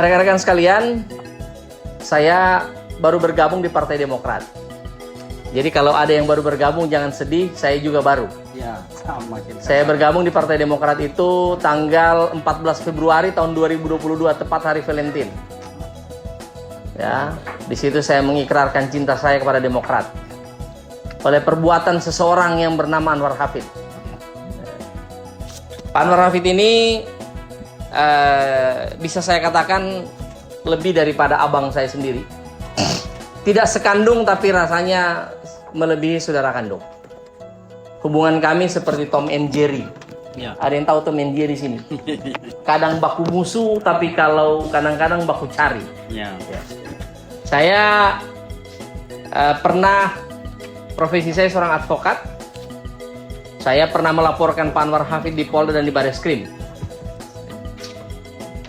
Rekan-rekan sekalian, saya baru bergabung di Partai Demokrat. Jadi kalau ada yang baru bergabung jangan sedih, saya juga baru. Ya, sama kita. Saya bergabung di Partai Demokrat itu tanggal 14 Februari tahun 2022, tepat hari Valentine. Ya, di situ saya mengikrarkan cinta saya kepada Demokrat oleh perbuatan seseorang yang bernama Anwar Hafid. Pak Anwar Hafid ini bisa saya katakan lebih daripada abang saya sendiri. Tidak sekandung tapi rasanya melebihi saudara kandung. Hubungan kami seperti Tom and Jerry. Ya. Ada yang tahu Tom and Jerry sini? Kadang baku musuh tapi kalau kadang-kadang baku cari. Ya. Saya pernah, profesi saya seorang advokat. Saya pernah melaporkan Pak Anwar Hafid di Polda dan di Bareskrim.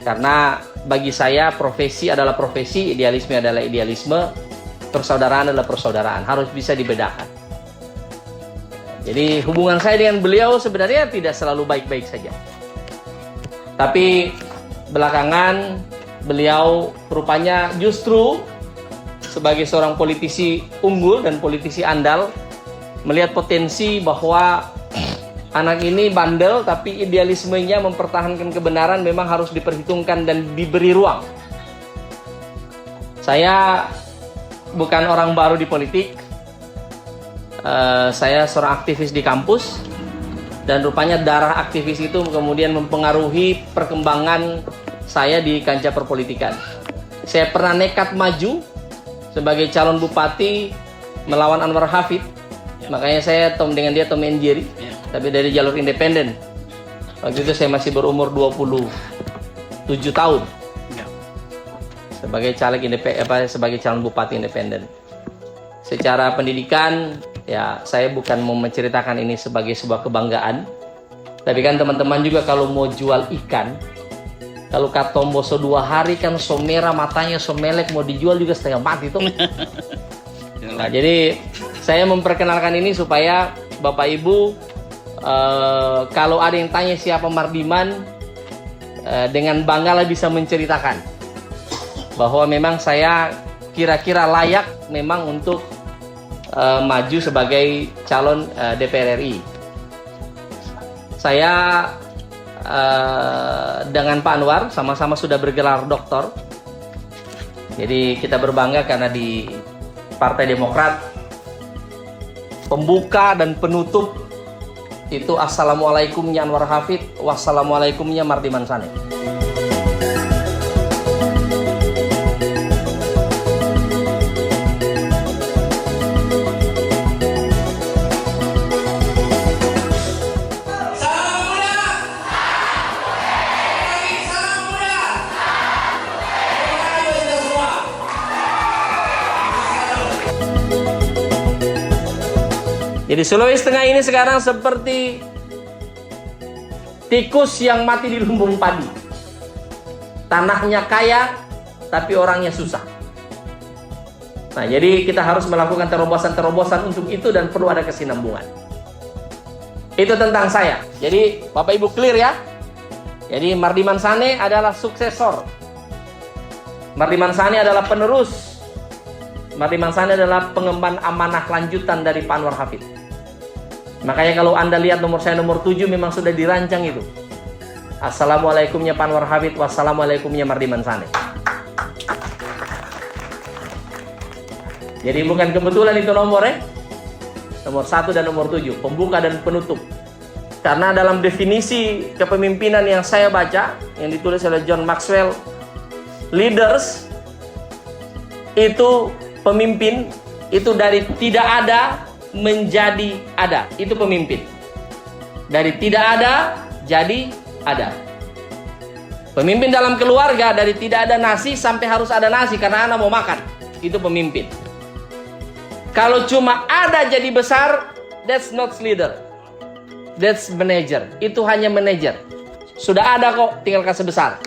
Karena bagi saya profesi adalah profesi, idealisme adalah idealisme, persaudaraan adalah persaudaraan, harus bisa dibedakan. Jadi hubungan saya dengan beliau sebenarnya tidak selalu baik-baik saja. Tapi belakangan beliau rupanya justru sebagai seorang politisi unggul dan politisi andal melihat potensi bahwa anak ini bandel tapi idealismenya mempertahankan kebenaran memang harus diperhitungkan dan diberi ruang. Saya bukan orang baru di politik. Saya seorang aktivis di kampus dan rupanya darah aktivis itu kemudian mempengaruhi perkembangan saya di kancah perpolitikan. Saya pernah nekat maju sebagai calon bupati melawan Anwar Hafid. Makanya saya dengan dia Tom and Jerry. Tapi dari jalur independen. Waktu itu saya masih berumur 27 tahun. Ya. Sebagai caleg sebagai calon bupati independen. Secara pendidikan, ya saya bukan mau menceritakan ini sebagai sebuah kebanggaan. Tapi kan teman-teman juga kalau mau jual ikan, kalau katomboso 2 hari kan so merah matanya so melek, mau dijual juga setengah mati tuh. Nah, jadi saya memperkenalkan ini supaya Bapak Ibu kalau ada yang tanya siapa Mardiman, dengan banggalah bisa menceritakan bahwa memang saya kira-kira layak memang untuk maju sebagai calon DPR RI. Saya dengan Pak Anwar sama-sama sudah bergelar doktor. Jadi kita berbangga karena di Partai Demokrat pembuka dan penutup itu assalamualaikumnya Anwar Hafid, wassalamualaikumnya Mardiman Sane. Jadi Sulawesi Tengah ini sekarang seperti tikus yang mati di lumbung padi. Tanahnya kaya, tapi orangnya susah. Nah, jadi kita harus melakukan terobosan-terobosan untuk itu dan perlu ada kesinambungan. Itu tentang saya. Jadi Bapak Ibu clear ya. Jadi Mardiman Sane adalah suksesor. Mardiman Sane adalah penerus. Mardiman Sane adalah pengemban amanah lanjutan dari Pak Anwar Hafid. Makanya kalau Anda lihat nomor saya nomor 7 memang sudah dirancang itu. Assalamualaikumnya Pak Anwar Hafid, wassalamualaikumnya Mardiman Sane. Jadi bukan kebetulan itu nomor nomor 1 dan nomor 7, pembuka dan penutup. Karena dalam definisi kepemimpinan yang saya baca, yang ditulis oleh John Maxwell, leaders itu pemimpin itu dari tidak ada menjadi ada, itu pemimpin. Dari tidak ada jadi ada. Pemimpin dalam keluarga dari tidak ada nasi sampai harus ada nasi karena anak mau makan, itu pemimpin. Kalau cuma ada jadi besar, That's not leader. That's manager. Itu hanya manager. Sudah ada kok, tinggal kasih besar.